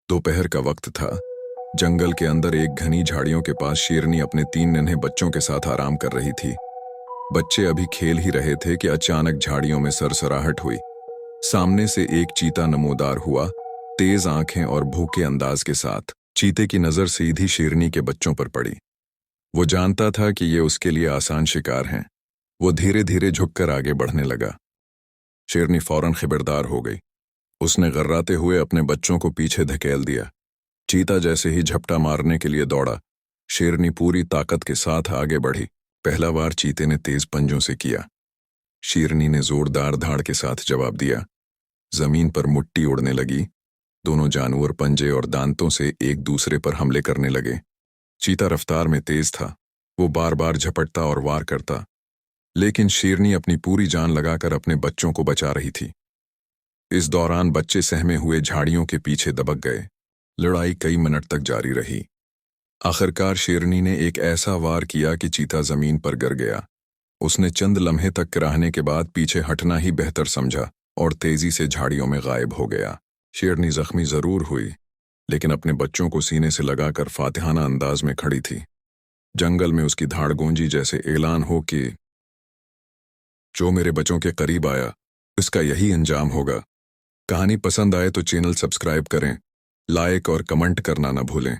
दोपहर का वक्त था। जंगल के अंदर एक घनी झाड़ियों के पास शेरनी अपने 3 नन्हे बच्चों के साथ आराम कर रही थी। बच्चे अभी खेल ही रहे थे कि अचानक झाड़ियों में सरसराहट हुई। सामने से एक चीता नमोदार हुआ, तेज आंखें और भूखे अंदाज के साथ। चीते की नजर सीधी शेरनी के बच्चों पर पड़ी। वो जानता था कि ये उसके लिए आसान शिकार हैं। वो धीरे धीरे झुककर आगे बढ़ने लगा। शेरनी फौरन खबरदार हो गई। उसने गर्राते हुए अपने बच्चों को पीछे धकेल दिया। चीता जैसे ही झपटा मारने के लिए दौड़ा, शेरनी पूरी ताकत के साथ आगे बढ़ी। पहला वार चीते ने तेज पंजों से किया। शेरनी ने जोरदार धाड़ के साथ जवाब दिया। जमीन पर मुट्ठी उड़ने लगी। दोनों जानवर पंजे और दांतों से एक दूसरे पर हमले करने लगे। चीता रफ्तार में तेज था। वो बार बार झपटता और वार करता, लेकिन शेरनी अपनी पूरी जान लगाकर अपने बच्चों को बचा रही थी। इस दौरान बच्चे सहमे हुए झाड़ियों के पीछे दबक गए। लड़ाई कई मिनट तक जारी रही। आखिरकार शेरनी ने एक ऐसा वार किया कि चीता जमीन पर गिर गया। उसने चंद लम्हे तक कराहने के बाद पीछे हटना ही बेहतर समझा और तेजी से झाड़ियों में गायब हो गया। शेरनी जख्मी जरूर हुई, लेकिन अपने बच्चों को सीने से लगाकर फातिहाना अंदाज में खड़ी थी। जंगल में उसकी धाड़ गूंजी जैसे ऐलान हो कि जो मेरे बच्चों के करीब आया, इसका यही अंजाम होगा। कहानी पसंद आए तो चैनल सब्सक्राइब करें, लाइक और कमेंट करना न भूलें।